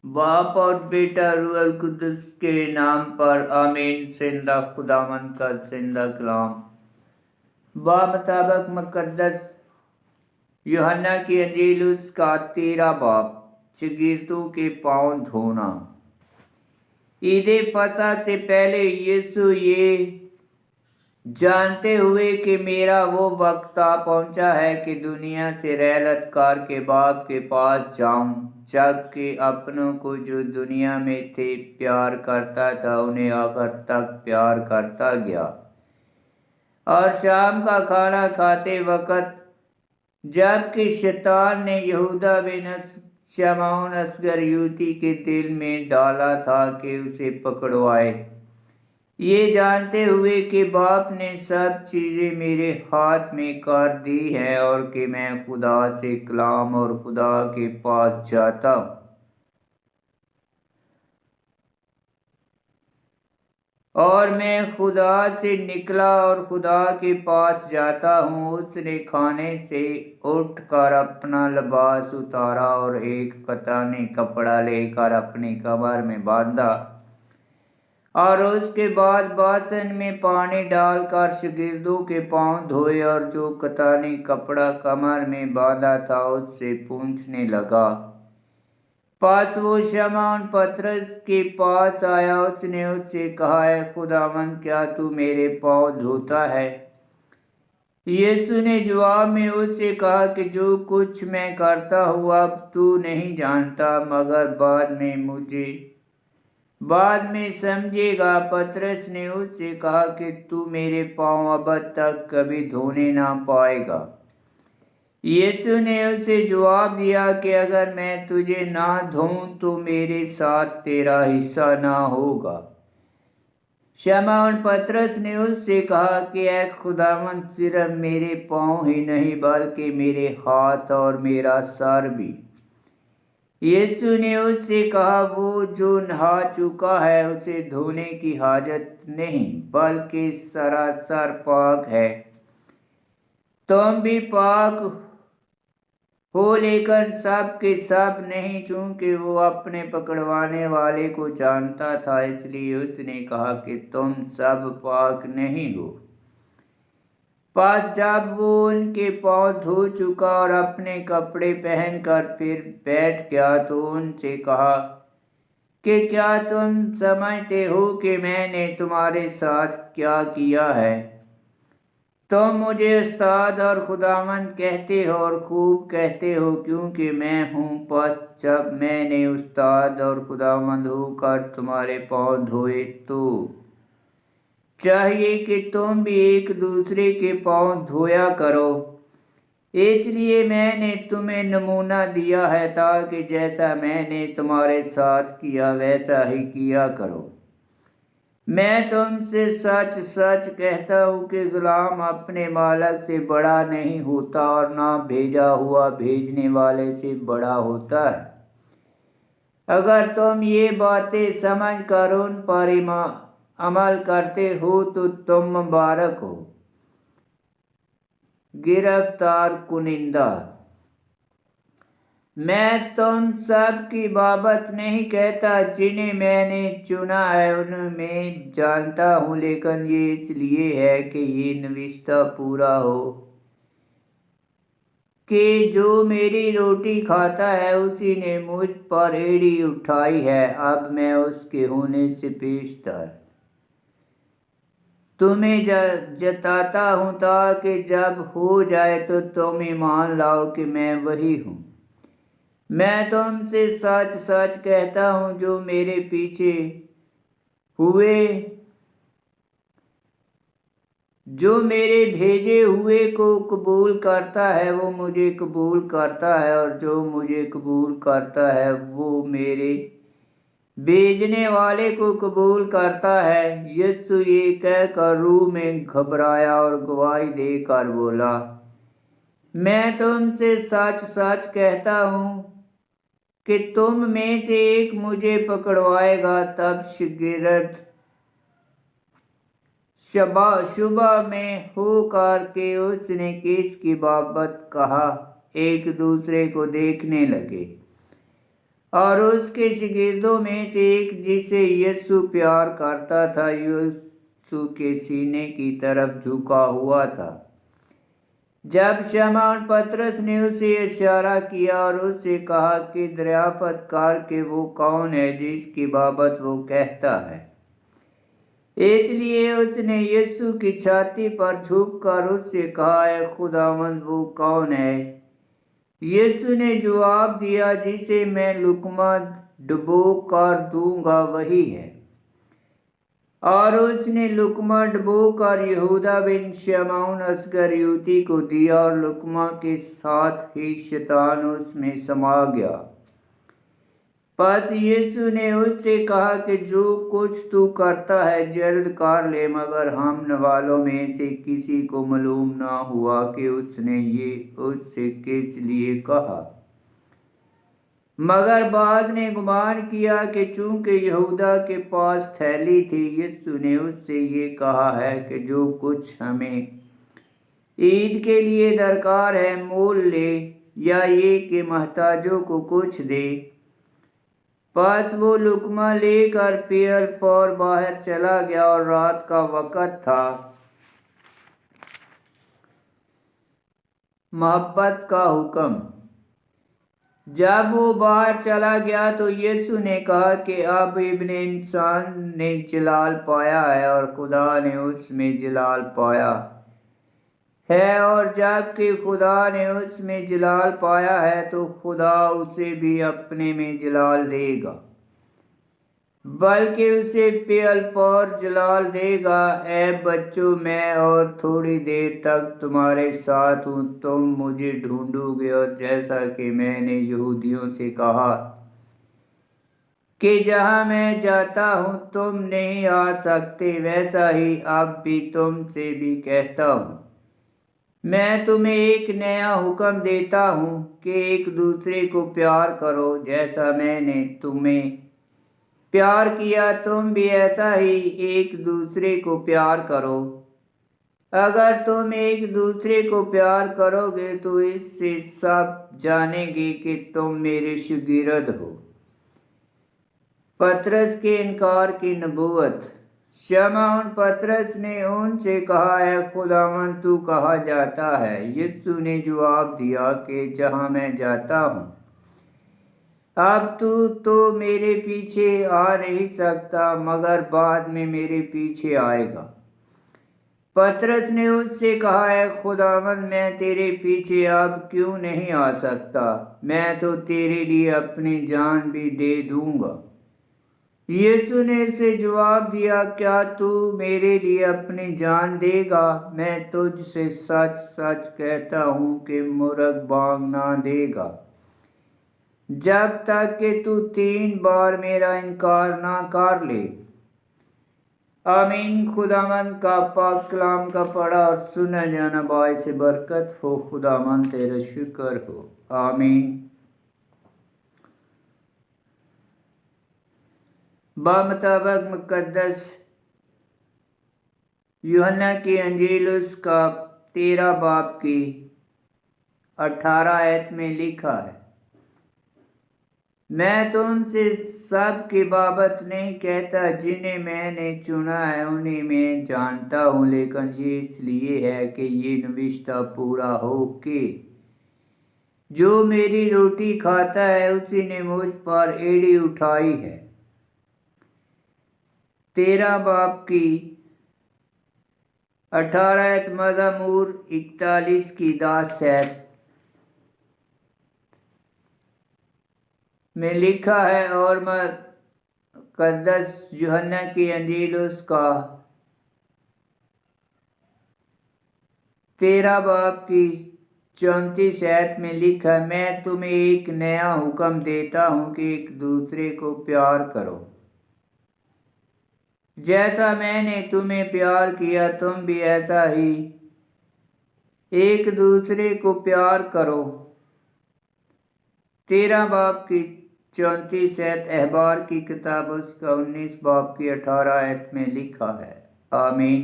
बाप और बेटा रूह अल कुद्दुस के नाम पर आमीन। जिंदा खुदावंद का जिंदा कलाम बामताबक मुकद्दस यूहन्ना की अंजील उसका 13 बाब शागिर्दों के पाँव धोना। ईद फसह से पहले यीशु ये जानते हुए कि मेरा वो वक्त आ पहुंचा है कि दुनिया से रहलतकार के बाप के पास जाऊं, जबकि अपनों को जो दुनिया में थे प्यार करता था उन्हें आखिर तक प्यार करता गया। और शाम का खाना खाते वक्त जबकि शैतान ने यहूदा बिन शमौन असगरयूती के दिल में डाला था कि उसे पकड़वाए, ये जानते हुए कि बाप ने सब चीज़ें मेरे हाथ में कर दी हैं और कि मैं खुदा से कलाम और खुदा के पास जाता हूँ। और मैं खुदा से निकला और खुदा के पास जाता हूँ। उसने खाने से उठकर अपना लिबास उतारा और एक कतानी कपड़ा लेकर अपनी कमर में बांधा और उसके बाद बासन में पानी डालकर शागिर्दों के पाँव धोए और जो कतानी कपड़ा कमर में बांधा था उससे पूछने लगा। पास वो शमौन पतरस के पास आया। उसने उससे कहा, है खुदावंद, क्या तू मेरे पाँव धोता है? यीशु ने जवाब में उससे कहा कि जो कुछ मैं करता हूँ अब तू नहीं जानता, मगर बाद में समझेगा। पतरस ने उससे कहा कि तू मेरे पाँव अब तक कभी धोने ना पाएगा। यीशु ने उसे जवाब दिया कि अगर मैं तुझे ना धोऊं तो मेरे साथ तेरा हिस्सा ना होगा। शमौन पतरस ने उससे कहा कि ऐ खुदावंद, सिर्फ मेरे पाँव ही नहीं बल्कि मेरे हाथ और मेरा सर भी। यीशु ने उससे कहा, वो जो नहा चुका है उसे धोने की हाजत नहीं, बल्कि सरासर पाक है। तुम भी पाक हो, लेकिन सब के सब नहीं, चूंकि वो अपने पकड़वाने वाले को जानता था। इसलिए उसने कहा कि तुम सब पाक नहीं हो। पास जब वो उनके पाँव धो चुका और अपने कपड़े पहनकर फिर बैठ गया तो उनसे कहा कि क्या तुम समझते हो कि मैंने तुम्हारे साथ क्या किया है? तुम मुझे उस्ताद और खुदावंद कहते हो और खूब कहते हो, क्योंकि मैं हूँ। बस जब मैंने उस्ताद और खुदावंद होकर तुम्हारे पाँव धोए तो चाहिए कि तुम भी एक दूसरे के पाँव धोया करो। इसलिए मैंने तुम्हें नमूना दिया है, ताकि जैसा मैंने तुम्हारे साथ किया वैसा ही किया करो। मैं तुमसे सच सच कहता हूँ कि गुलाम अपने मालिक से बड़ा नहीं होता और ना भेजा हुआ भेजने वाले से बड़ा होता है। अगर तुम ये बातें समझ कर उन पर अमल करते हो तो तुम मुबारक हो। गिरफ्तार कुनिंदा। मैं तुम सब की बाबत नहीं कहता, जिन्हें मैंने चुना है उनमें जानता हूँ, लेकिन ये इसलिए है कि ये नविश्ता पूरा हो कि जो मेरी रोटी खाता है उसी ने मुझ पर एड़ी उठाई है। अब मैं उसके होने से पेशतर तुम्हें जताता हूँ, ताकि जब हो जाए तो तुम ईमान लाओ कि मैं वही हूँ। मैं तुमसे सच सच कहता हूँ, जो मेरे पीछे हुए जो मेरे भेजे हुए को कबूल करता है वो मुझे कबूल करता है, और जो मुझे कबूल करता है वो मेरे भेजने वाले को कबूल करता है। यीशु ये कहकर रूह में घबराया और गवाही देकर बोला, मैं तुमसे सच सच कहता हूँ कि तुम में से एक मुझे पकड़वाएगा। तब शागिर्द सुबह में होकर के उसने किसकी बाबत कहा, एक दूसरे को देखने लगे। اور اس کے شاگردوں میں سے ایک جسے یسوع پیار کرتا تھا یسوع کے سینے کی طرف جھکا ہوا تھا۔ جب شمعون پطرس نے اسے اشارہ کیا اور اس سے کہا کہ دریافت کر کہ وہ کون ہے جس کی بابت وہ کہتا ہے، اس لیے اس نے یسوع کی چھاتی پر جھک کر اس سے کہا، اے خداوند وہ کون ہے؟ یسوع نے جواب دیا، جسے میں لقمہ ڈبو کر دوں گا وہی ہے۔ اور اس نے لقمہ ڈبو کر یہودا بن شمعون اسکریوتی کو دیا، اور لقمہ کے ساتھ ہی شیطان اس میں سما گیا۔ پس یسوع نے اس سے کہا کہ جو کچھ تو کرتا ہے جلد کر لے، مگر ہم والوں میں سے کسی کو معلوم نہ ہوا کہ اس نے یہ اس سے کس لیے کہا۔ مگر بعض نے گمان کیا کہ چونکہ یہودا کے پاس تھیلی تھی، یسوع نے اس سے یہ کہا ہے کہ جو کچھ ہمیں عید کے لیے درکار ہے مول لے، یا یہ کہ محتاجوں کو کچھ دے۔ پس وہ لقمہ لے کر فی الفور باہر چلا گیا، اور رات کا وقت تھا۔ محبت کا حکم۔ جب وہ باہر چلا گیا تو یسوع نے کہا کہ اب ابن انسان نے جلال پایا ہے، اور خدا نے اس میں جلال پایا ہے، اور جب کہ خدا نے اس میں جلال پایا ہے تو خدا اسے بھی اپنے میں جلال دے گا، بلکہ اسے فی الفور جلال دے گا۔ اے بچوں، میں اور تھوڑی دیر تک تمہارے ساتھ ہوں، تم مجھے ڈھونڈو گے، اور جیسا کہ میں نے یہودیوں سے کہا کہ جہاں میں جاتا ہوں تم نہیں آ سکتے، ویسا ہی اب بھی تم سے بھی کہتا ہوں۔ میں تمہیں ایک نیا حکم دیتا ہوں کہ ایک دوسرے کو پیار کرو، جیسا میں نے تمہیں پیار کیا تم بھی ایسا ہی ایک دوسرے کو پیار کرو۔ اگر تم ایک دوسرے کو پیار کرو گے تو اس سے سب جانیں گے کہ تم میرے شاگرد ہو۔ پطرس کے انکار کی نبوت۔ شمعون پطرس نے ان سے کہا، اے خداوند تو کہاں جاتا ہے؟ یسوع نے جواب دیا کہ جہاں میں جاتا ہوں اب تو میرے پیچھے آ نہیں سکتا، مگر بعد میں میرے پیچھے آئے گا۔ پطرس نے اس سے کہا، اے خداوند میں تیرے پیچھے اب کیوں نہیں آ سکتا؟ میں تو تیرے لیے اپنی جان بھی دے دوں گا۔ یسوع نے اسے جواب دیا، کیا تو میرے لیے اپنی جان دے گا؟ میں تجھ سے سچ سچ کہتا ہوں کہ مرغ بانگ نہ دے گا جب تک کہ تو 3 بار میرا انکار نہ کر لے۔ آمین۔ خداوند کا پاک کلام کا پڑھا اور سنا جانا باعث برکت ہو۔ خداوند تیرا شکر ہو۔ آمین۔ بمطابق مقدس یوحنا کی انجیل اس کا 13 باب کی 18 آیت میں لکھا ہے، میں تم سے سب کی بابت نہیں کہتا، جنہیں میں نے چنا ہے انہیں میں جانتا ہوں، لیکن یہ اس لیے ہے کہ یہ نوشتہ پورا ہو کہ جو میری روٹی کھاتا ہے اسی نے مجھ پر ایڑی اٹھائی ہے۔ 13 باب کی 18 آیت مزمور 41 کی 10 آیت میں لکھا ہے، اور مقدس یوحنا کی انجیل اس کا 13 باب کی 34 آیت میں لکھا ہے، میں تمہیں ایک نیا حکم دیتا ہوں کہ ایک دوسرے کو پیار کرو، جیسا میں نے تمہیں پیار کیا تم بھی ایسا ہی ایک دوسرے کو پیار کرو۔ 13 باب کی 34 آیت احبار کی کتاب اس کا 19 باب کی 18 آیت میں لکھا ہے۔ آمین۔